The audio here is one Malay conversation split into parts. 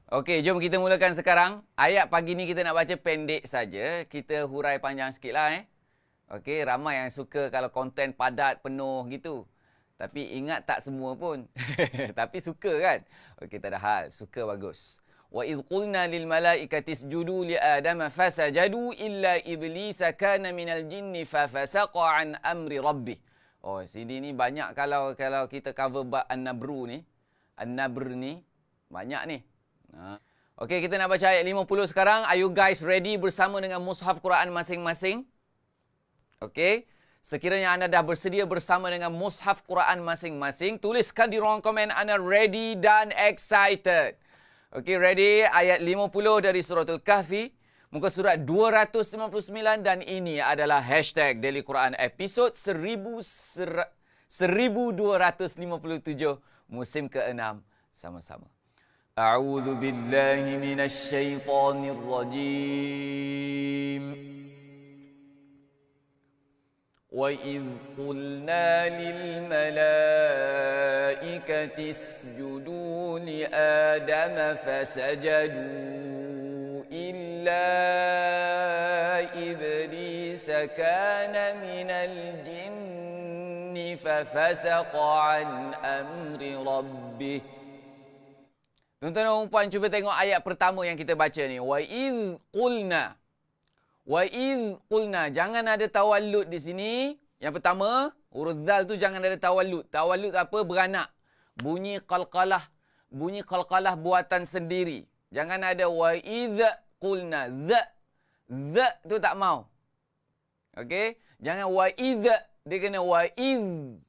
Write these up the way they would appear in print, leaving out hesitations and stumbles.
Okey, jom kita mulakan sekarang. Ayat pagi ni kita nak baca pendek saja. Kita hurai panjang sikit lah. Okey, ramai yang suka kalau konten padat, penuh gitu. Tapi ingat tak semua pun. Tapi suka kan? Okey, tak ada hal. Suka bagus. Wa idh qulna lil malaikati isjudu li adama fasajadu illa iblisa kana minal jinni fafasaqa an amri rabbih. Oh, sini ni banyak kalau kita cover bab An-Nabru ni. An-Nabr ni banyak ni. Okey, kita nak baca ayat 50 sekarang. Are you guys ready bersama dengan mushaf Quran masing-masing? Okey. Sekiranya anda dah bersedia bersama dengan mushaf Quran masing-masing, tuliskan di ruang komen anda ready dan excited. Okey, ready? Ayat 50 dari Suratul Kahfi, muka surat 259, dan ini adalah hashtag Daily Quran episod 1257 musim ke-6 sama-sama. A'udzu billahi minasy syaithanir rajim. وَإِذْ قُلْنَا لِلْمَلَائِكَةِ اسْجُدُوا لِآدَمَ فَسَجَدُوا إِلَّا إِبْلِيسَ كَانَ مِنَ الْجِنِّ فَفَسَقَ عَنْ أَمْرِ رَبِّهِ. Tuan-tuan dan puan, cuba tengok ayat pertama yang kita baca ni. وَإِذْ قُلْنَا. Wa-idh qulna. Jangan ada tawallud di sini. Yang pertama, huruf zal tu jangan ada tawallud. Tawallud apa? Beranak. Bunyi qalqalah. Bunyi qalqalah buatan sendiri. Jangan ada wa-idh qulna. Z tu tak mau. Okey? Jangan wa-idh. Dia kena wa-idh.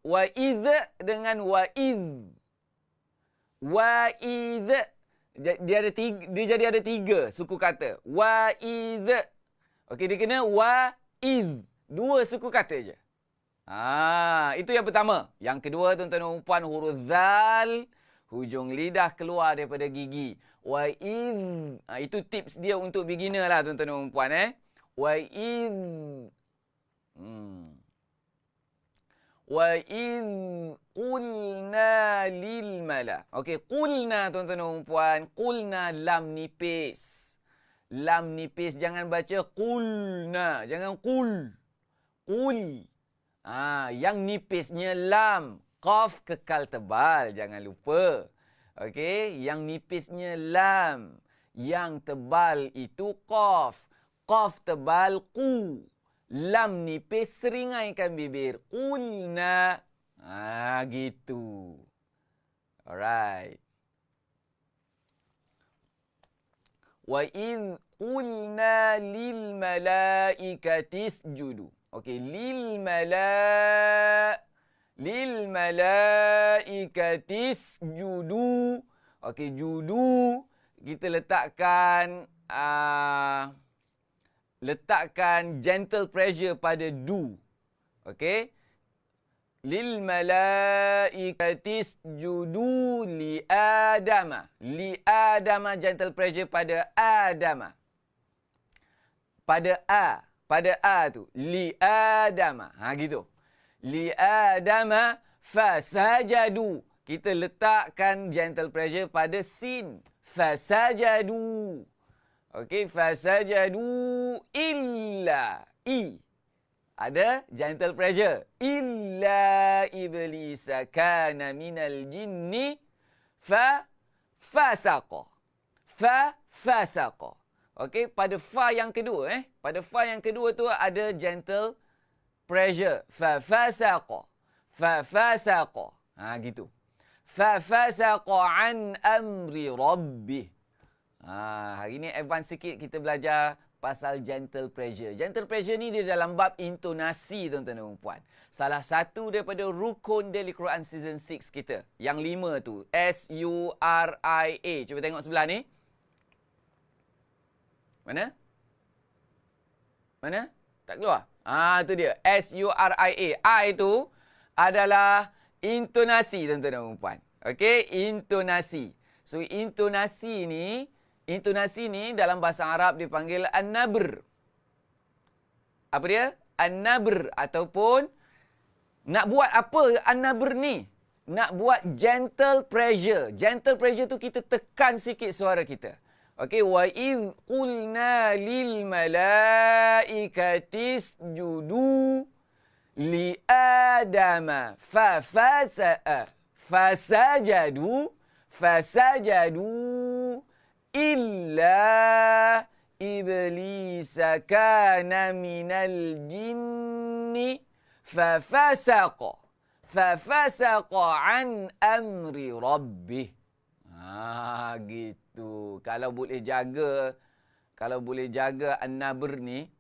Wa-idh dengan wa-idh. Wa-idh. Dia jadi ada tiga suku kata. Wa-idh. Okey, dia kena wa-idh. Dua suku kata je. Itu yang pertama. Yang kedua, tuan-tuan dan puan, huruf zal. Hujung lidah keluar daripada gigi. Wa-idh. Itu tips dia untuk beginner lah, tuan-tuan dan puan. Wa-idh. وَإِذْ قُلْنَا لِلْمَلَائِكَةِ. Okey, qulna tuan-tuan dan puan. Qulna lam nipis. Lam nipis, jangan baca qulna. Jangan qul. Qul. Yang nipisnya lam. Qaf kekal tebal, jangan lupa. Okey, yang nipisnya lam. Yang tebal itu qaf. Qaf tebal qu. Lam nipis, seringaikan bibir. Qulna. Gitu. Alright. Wa idh qulna lil malaikati isjudu. Okey, lil malaikati isjudu. Okey, judu kita letakkan gentle pressure pada do. Okey. Lil malaikati isjudu li adama. Li adama, gentle pressure pada adama. Pada a tu. Li adama. Gitu. Li adama fasajadu. Kita letakkan gentle pressure pada sin. Fasajadu. Okey, fasajadu illa. Ada gentle pressure. Illa iblisa kana minal jinni fasaqa. Fasaqa. Okey, pada fa yang kedua. Pada fa yang kedua tu ada gentle pressure. Fasaqa. Gitu. Fasaqa an amri rabbih. Hari ni advance sikit kita belajar pasal gentle pressure. Gentle pressure ni dia dalam bab intonasi, tuan-tuan dan puan. Salah satu daripada rukun Daily Quran Season 6 kita. Yang 5 tu. S-U-R-I-A. Cuba tengok sebelah ni. Mana? Tak keluar? Tu dia. S-U-R-I-A. I tu adalah intonasi, tuan-tuan dan puan. Okey, intonasi. So, intonasi ni dalam bahasa Arab dipanggil an-nabr. Apa dia? An-nabr ataupun nak buat apa an-nabr ni? nak buat gentle pressure. Gentle pressure tu kita tekan sikit suara kita. Okey, wa idh qulna lil malaikati isjudu li adama fasajadu illa iblisa kana minal jinni fafasaqa an amri rabbih. Gitu. Kalau boleh jaga an-nabr ni,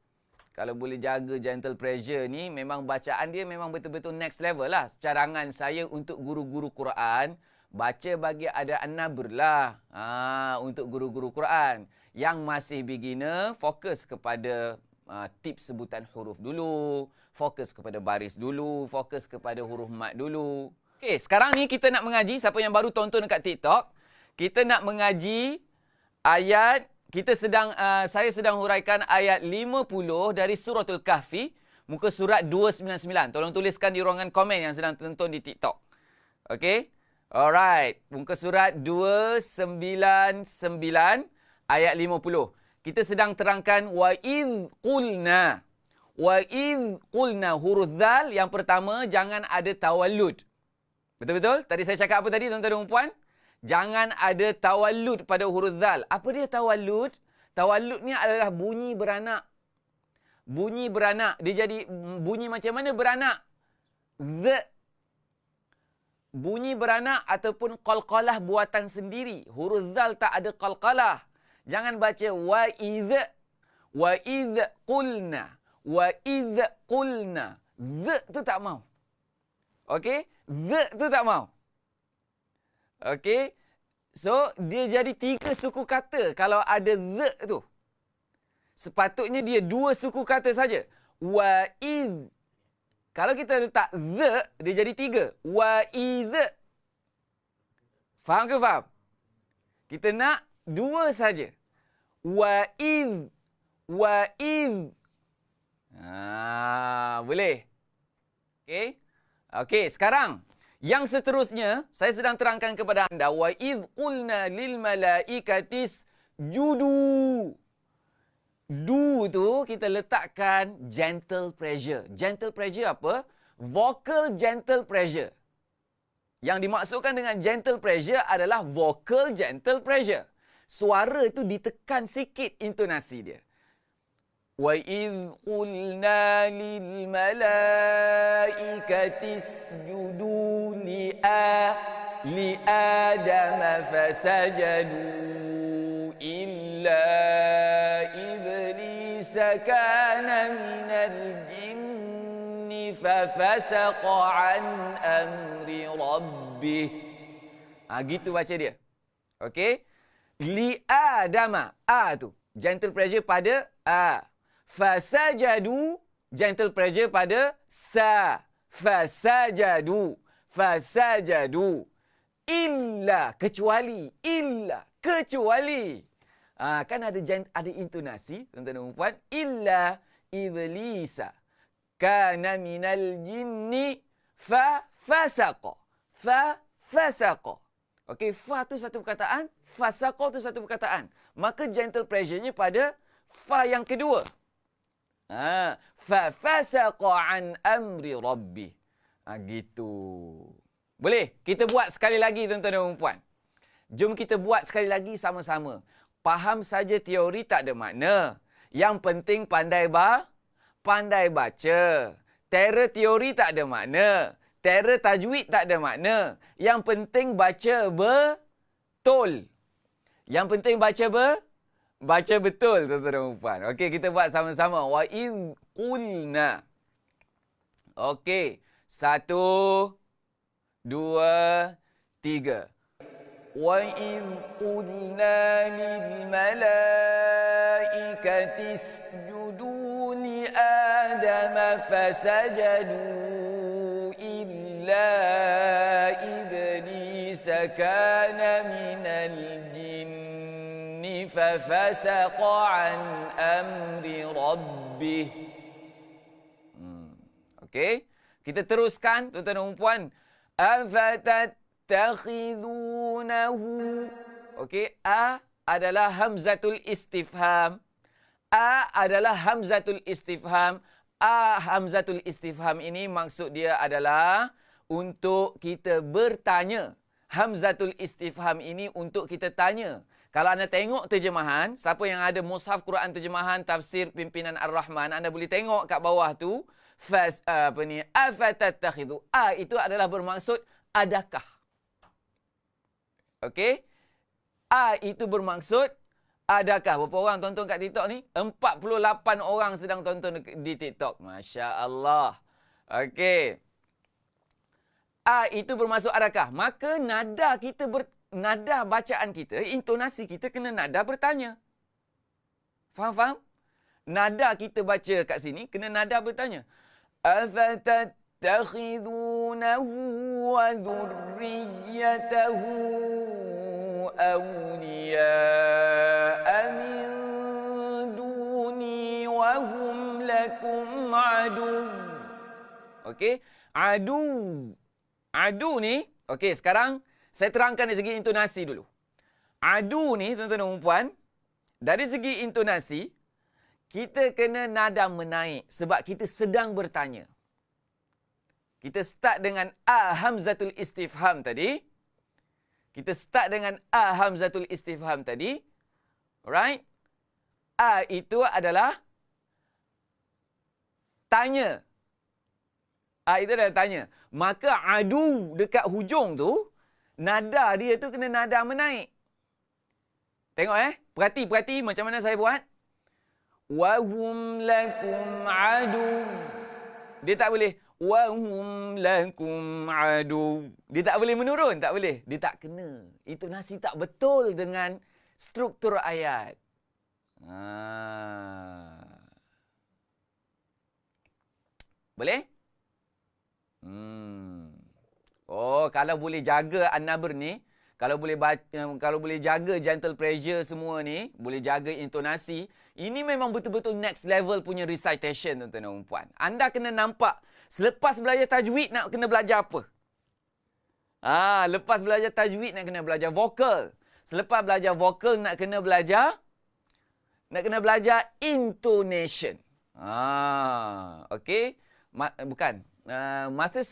kalau boleh jaga gentle pressure ni, memang bacaan dia memang betul-betul next level lah. Carangan saya untuk guru-guru Quran, baca bagi ada an-nabr lah. Untuk guru-guru Quran. Yang masih beginner, fokus kepada tips sebutan huruf dulu, fokus kepada baris dulu, fokus kepada huruf mat dulu. Okey, sekarang ni kita nak mengaji, siapa yang baru tonton dekat TikTok, kita nak mengaji ayat, saya sedang huraikan ayat 50 dari Suratul Kahfi, muka surat 299. Tolong tuliskan di ruangan komen yang sedang tonton di TikTok. Okey? Alright, muka surat 299 ayat 50. Kita sedang terangkan wa idh qulna. Wa idh qulna, huruf dzal yang pertama jangan ada tawallud. Betul-betul? Tadi saya cakap apa tadi tuan-tuan dan puan? Jangan ada tawallud pada huruf dzal. Apa dia tawallud? Tawallud ni adalah bunyi beranak. Bunyi beranak. Dia jadi bunyi macam mana beranak? Bunyi beranak ataupun qalqalah buatan sendiri. Huruf dzal tak ada qalqalah. Jangan baca wa idh qulna. Wa idh qulna. Tu tak mau. Okey? Tu tak mau. Okey. So, dia jadi 3 suku kata kalau ada tu. Sepatutnya dia 2 suku kata saja. Wa idh. Kalau kita letak dia jadi 3. Wa idh. Faham ke faham? Kita nak 2 saja. Wa idh. Boleh. Okey. Okey, sekarang yang seterusnya, saya sedang terangkan kepada anda. Wa idh qulna lil malaikati isjudu. Du tu kita letakkan gentle pressure. Gentle pressure apa? Vocal gentle pressure. Yang dimaksudkan dengan gentle pressure adalah vocal gentle pressure. Suara itu ditekan sikit intonasi dia. Wa idh qulna lil malaikati isjudu li adama fasajadu illa iblisa kana minal jinni fafasaqa an amri rabbih. Gitu baca dia. Okey? Li adama. Tu. Gentle pressure pada a. Fasajadu, gentle pressure pada sa. Fasajadu. Illa, kecuali. Kan ada intonasi, tuan-tuan dan puan. Illa iblisa kana minal jinni fasaqa. Okey, fa tu satu perkataan, fasaqa tu satu perkataan. Maka gentle pressure-nya pada fa yang kedua. Fafasaqa an amri rabbih. Gitu. Boleh? Kita buat sekali lagi tuan-tuan dan puan. Jom kita buat sekali lagi sama-sama. Faham saja teori tak ada makna. Yang penting pandai baca. Tera teori tak ada makna. Tera tajwid tak ada makna. Yang penting baca betul. Baca betul, tuan-tuan dan puan. Okey, kita buat sama-sama. Wa idh qulna. Okey. 1, 2, 3. Wa idh qulna lil malaikati isjudu li adama fasajadu illa iblisa kana minal jinni fafasaqa an amri rabbih. Okey. Kita teruskan, tuan-tuan dan puan. Afatattakhidunahu. Okey, a adalah hamzatul istifham. A adalah hamzatul istifham. A hamzatul istifham ini maksud dia adalah untuk kita bertanya. Hamzatul istifham ini untuk kita tanya. Kalau anda tengok terjemahan, siapa yang ada mushaf Quran terjemahan tafsir pimpinan Ar-Rahman, anda boleh tengok kat bawah tu afatattakhidu. A itu adalah bermaksud adakah. Okey? A itu bermaksud adakah. Berapa orang tonton kat TikTok ni? 48 orang sedang tonton di TikTok. Masya Allah. Okey. A itu bermaksud adakah. Maka nada kita, nada bacaan kita, intonasi kita kena nada bertanya. Faham? Nada kita baca kat sini kena nada bertanya. Afatattakhidunahu wa dhurriyyatahu awliya'a min duni wa hum lakum adu. Okey, adu. Adu ni, okey, sekarang saya terangkan dari segi intonasi dulu. Adu ni, tuan-tuan dan puan, dari segi intonasi, kita kena nada menaik sebab kita sedang bertanya. Kita start dengan A hamzatul istifham tadi. Kita start dengan A hamzatul istifham tadi. Alright? A itu adalah tanya. A itu adalah tanya. Maka adu dekat hujung tu, nada dia tu kena nada menaik. Tengok perhati macam mana saya buat. Wa hum lakum adu. Dia tak boleh. Wa hum lakum adu. Dia tak boleh menurun, tak boleh. Dia tak kena. Intonasi tak betul dengan struktur ayat. Boleh? Oh, kalau boleh jaga an-nabr ni, kalau boleh jaga gentle pressure semua ni, boleh jaga intonasi, ini memang betul-betul next level punya recitation, tuan-tuan dan puan. Anda kena nampak selepas belajar tajwid nak kena belajar apa? Lepas belajar tajwid nak kena belajar vokal. Selepas belajar vokal nak kena belajar intonation. Okey. Bukan. Masa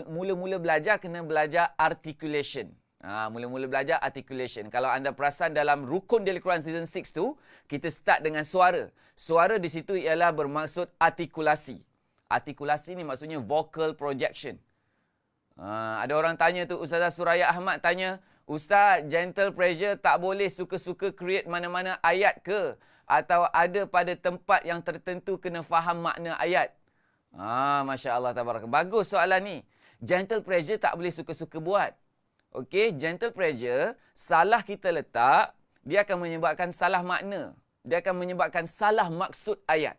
mula-mula belajar kena belajar articulation. Mula-mula belajar articulation. Kalau anda perasan dalam Rukun Daily Quran Season 6 tu, kita start dengan suara. Suara di situ ialah bermaksud artikulasi. Artikulasi ni maksudnya vocal projection. Ada orang tanya tu, Ustazah Suraya Ahmad tanya, Ustaz, gentle pressure tak boleh suka-suka create mana-mana ayat ke? Atau ada pada tempat yang tertentu kena faham makna ayat? Masya Allah, tabarak. Bagus soalan ni. Gentle pressure tak boleh suka-suka buat. Okey, gentle pressure, salah kita letak, dia akan menyebabkan salah makna. Dia akan menyebabkan salah maksud ayat.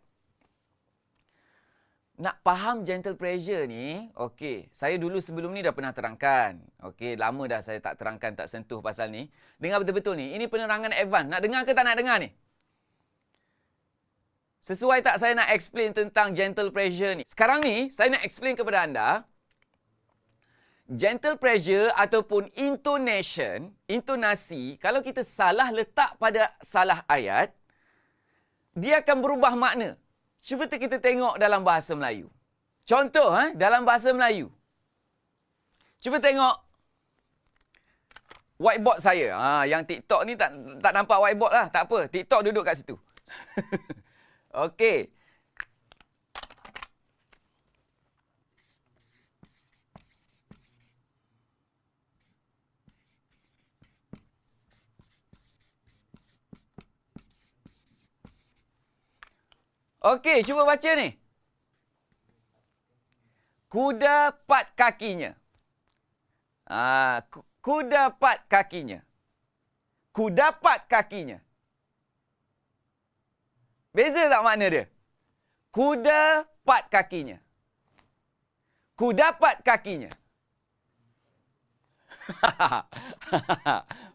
Nak faham gentle pressure ni, okey, saya dulu sebelum ni dah pernah terangkan. Okey, lama dah saya tak terangkan, tak sentuh pasal ni. Dengar betul-betul ni. Ini penerangan advance. Nak dengar ke tak nak dengar ni? Sesuai tak saya nak explain tentang gentle pressure ni? Sekarang ni, saya nak explain kepada anda, gentle pressure ataupun intonasi, kalau kita salah letak pada salah ayat, dia akan berubah makna. Cuba kita tengok dalam bahasa Melayu. Contoh, dalam bahasa Melayu. Cuba tengok whiteboard saya. Yang TikTok ni tak nampak whiteboard lah. Tak apa, TikTok duduk kat situ. Okey. Okey, cuba baca ni. Kuda 4 kakinya. Kuda 4 kakinya. Kuda 4 kakinya. Beza tak makna dia? Kuda 4 kakinya. Kuda 4 kakinya.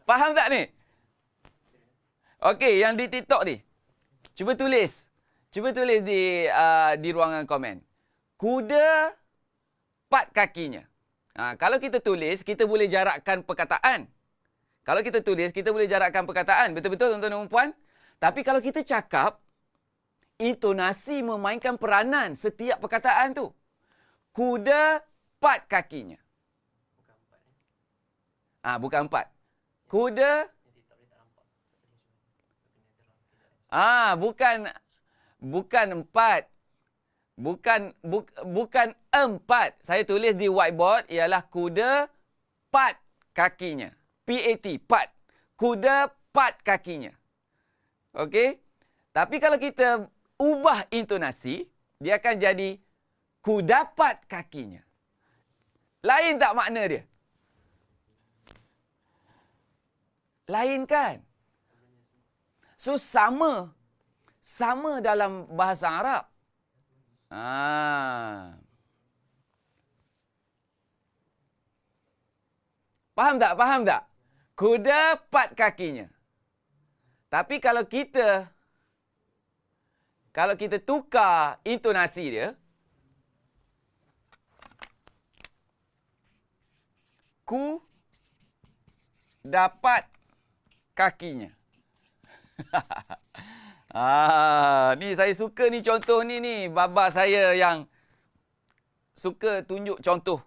Faham tak ni? Okey, yang di TikTok ni. Cuba tulis. Cuba tulis di ruangan komen. Kuda 4 kakinya. Kalau kita tulis, kita boleh jarakkan perkataan. Kalau kita tulis, kita boleh jarakkan perkataan. Betul-betul tuan-tuan dan puan? Tapi kalau kita cakap, intonasi memainkan peranan setiap perkataan tu. Kuda 4 kakinya. Bukan 4. Kuda. Bukan 4. Bukan 4. Saya tulis di whiteboard ialah kuda 4 kakinya. PAT, 4. Kuda 4 kakinya. Okey? Tapi kalau kita ubah intonasi, dia akan jadi ku dapat kakinya. Lain tak makna dia? Lain kan? So, sama. Sama dalam bahasa Arab. Faham tak? Faham tak? Kuda 4 kakinya. Tapi kalau kita tukar intonasi dia, ku dapat kakinya. Ni saya suka ni contoh ni. Baba saya yang suka tunjuk contoh.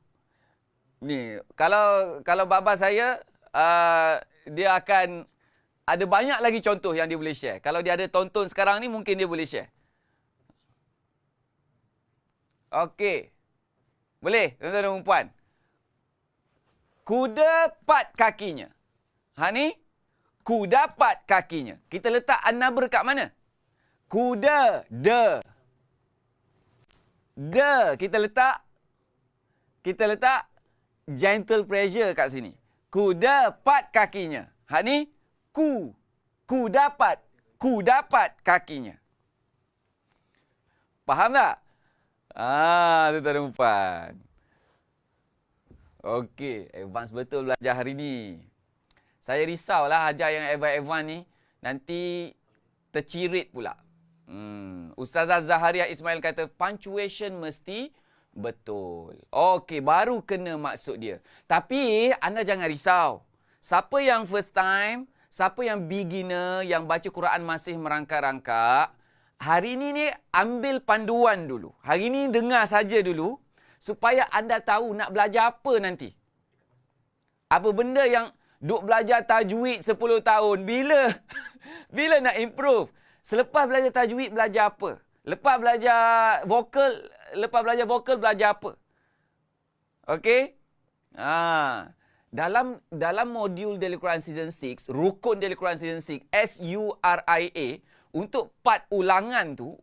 Ni, kalau baba saya, dia akan ada banyak lagi contoh yang dia boleh share. Kalau dia ada tonton sekarang ni, mungkin dia boleh share. Okey. Boleh, tuan-tuan dan puan? Kuda 4 kakinya. Ni, ku dapat kakinya. Kita letak an-nabr kat mana? Kuda, de. Kita letak gentle pressure kat sini. Kuda 4 kakinya. Ni, ku dapat kakinya. Faham tak? Tuan-tuan dan puan. Okey, advance betul belajar hari ni. Saya risaulah ajar yang advance ni nanti tercirit pula. Ustazah Zaharia Ismail kata punctuation mesti betul. Okey, baru kena maksud dia. Tapi anda jangan risau. Siapa yang first time, siapa yang beginner, yang baca Quran masih merangkak-rangkak, hari ni ambil panduan dulu. Hari ni dengar saja dulu supaya anda tahu nak belajar apa nanti. Apa benda yang duk belajar tajwid 10 tahun, bila nak improve? Selepas belajar tajwid, belajar apa? Lepas belajar vokal, belajar apa? Okey? Dalam modul Daily Quran Season 6, rukun Daily Quran Season 6, SURIA, untuk part ulangan tu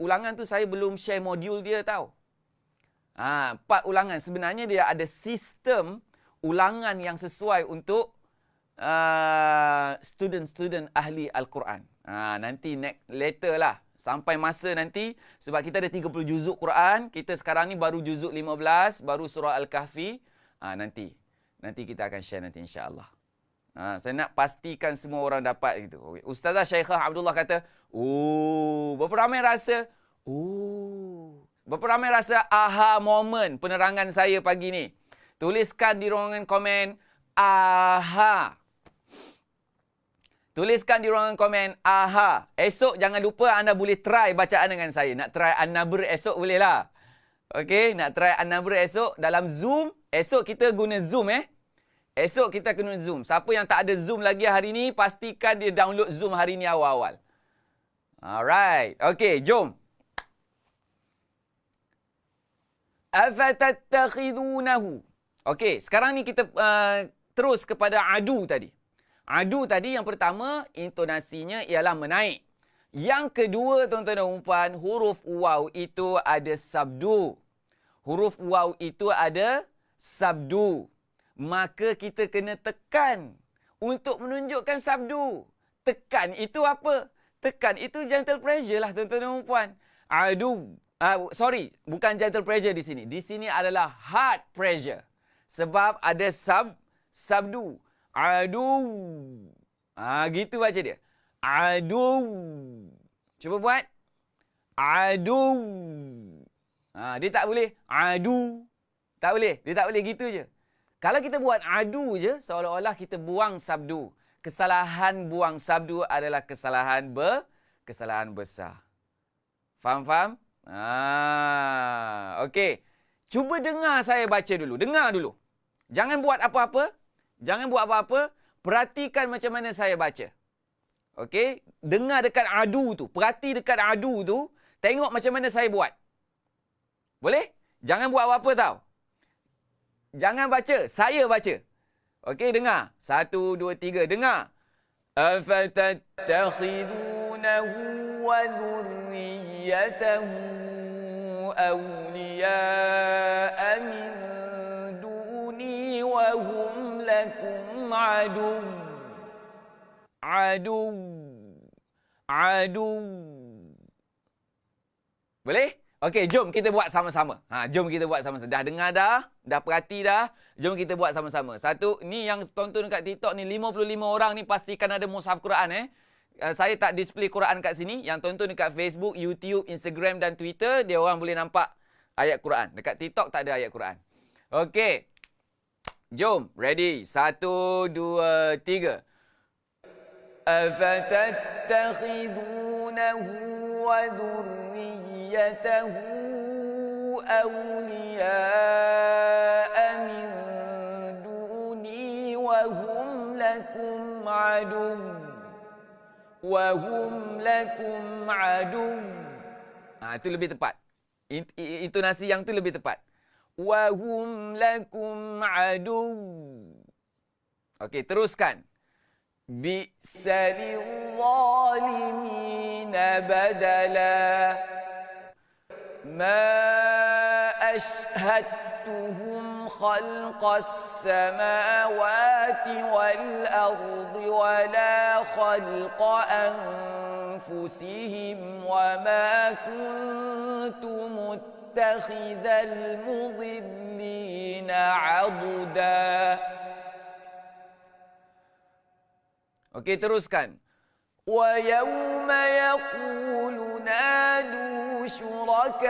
saya belum share modul dia tau. Part ulangan, sebenarnya dia ada sistem ulangan yang sesuai untuk student-student ahli Al-Quran. Nanti later lah. Sampai masa nanti, sebab kita ada 30 juzuk Quran, kita sekarang ni baru juzuk 15, baru surah Al-Kahfi. Nanti kita akan share nanti insya-Allah. Saya nak pastikan semua orang dapat gitu. Okay. Ustazah Syekhah Abdullah kata, berapa ramai rasa? Berapa ramai rasa aha moment penerangan saya pagi ni? Tuliskan di ruangan komen aha. Tuliskan di ruangan komen aha. Esok jangan lupa anda boleh try bacaan dengan saya. Nak try an-nabr esok boleh lah. Okey, nak try an-nabr esok dalam Zoom. Esok kita guna Zoom Esok kita guna Zoom. Siapa yang tak ada Zoom lagi hari ni, pastikan dia download Zoom hari ni awal-awal. Alright. Okey, jom. Afatattakhidunahu. Okey, sekarang ni kita terus kepada adu tadi. Adu tadi yang pertama, intonasinya ialah menaik. Yang kedua, tuan-tuan dan puan, huruf waw itu ada sabdu. Huruf waw itu ada sabdu. Maka kita kena tekan untuk menunjukkan sabdu. Tekan itu apa? Tekan itu gentle pressure lah, tuan-tuan dan puan. Bukan gentle pressure di sini. Di sini adalah hard pressure. Sebab ada sabdu. Gitu baca dia. Cuba buat. Dia tak boleh. Tak boleh. Dia tak boleh gitu je. Kalau kita buat adu je, seolah-olah kita buang sabdu. Kesalahan buang sabdu adalah kesalahan besar. Faham? Okey. Cuba dengar saya baca dulu. Dengar dulu. Jangan buat apa-apa. Perhatikan macam mana saya baca. Okey? Dengar dekat adu tu. Perhati dekat adu tu. Tengok macam mana saya buat. Boleh? Jangan buat apa-apa tau. Jangan baca. Saya baca. Okey, dengar. 1, 2, 3. Dengar. Afatattakhidunahu wa dhurriyyatahu awliya'a min duni wa hum lakum adu. Boleh? Okey, jom kita buat sama-sama. Jom kita buat sama-sama. Dah dengar dah? Dah perhati dah? Jom kita buat sama-sama. Satu, ni yang tonton dekat TikTok ni 55 orang ni pastikan ada mushaf Quran saya tak display Quran kat sini. Yang tonton dekat Facebook, YouTube, Instagram dan Twitter, dia orang boleh nampak ayat Quran. Dekat TikTok tak ada ayat Quran. Okey. Jom, ready. 1, 2, 3. Afatattakhidunahu wa dhurriyyatahu awliya'a min duni wa hum lakum adu. Itu lebih tepat. Intonasi yang tu lebih tepat. Wa hum lakum adu. Okey, teruskan. Bi'sa lil-zalimina badala ma ashhadtuhum khalqas samawati wal ardi wala khalqa anfusihim wa ma kuntu muttakhidhal mudillina 'aduda. Okey, teruskan. Wa yawma yaqulu nadu syurakai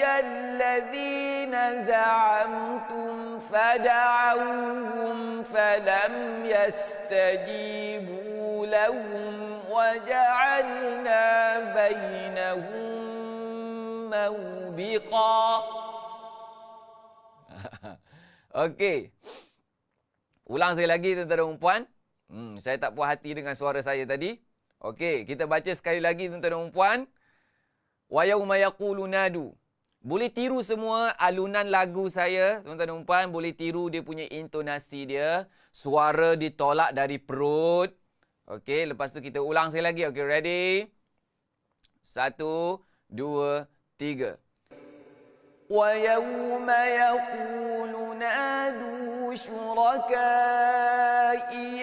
alladhina za'amtum fada'awhum falam yastajibu lahum wa ja'alna bainahum mawbiqa. Okey. Ulang sekali lagi tuan-tuan dan puan. Saya tak puas hati dengan suara saya tadi. Okey, kita baca sekali lagi tuan-tuan dan puan. Wa yauma yaqulu nadu. Boleh tiru semua alunan lagu saya, tuan-tuan dan puan, boleh tiru dia punya intonasi dia, suara ditolak dari perut. Okey, lepas tu kita ulang sekali lagi. Okey, ready? 1, 2, 3. Wa yauma yaqulu nadu syurakai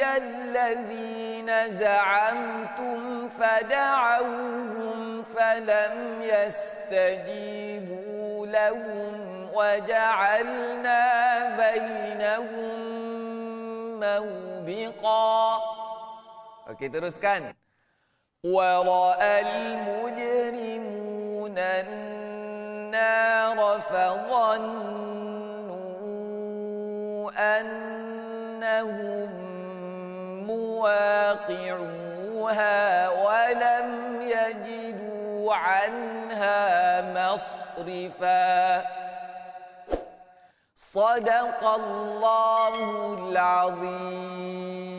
alladhina za'amtum fada'awhum falam yastajibu lahum wa ja'alna bainahum mawbiqa. Okey, teruskan. Wa ra'al mujrimuna an-nar fadhannu annahum muwaqi'uha wa lam yajidu 'anha masrifa. Sadaqallahul 'azim.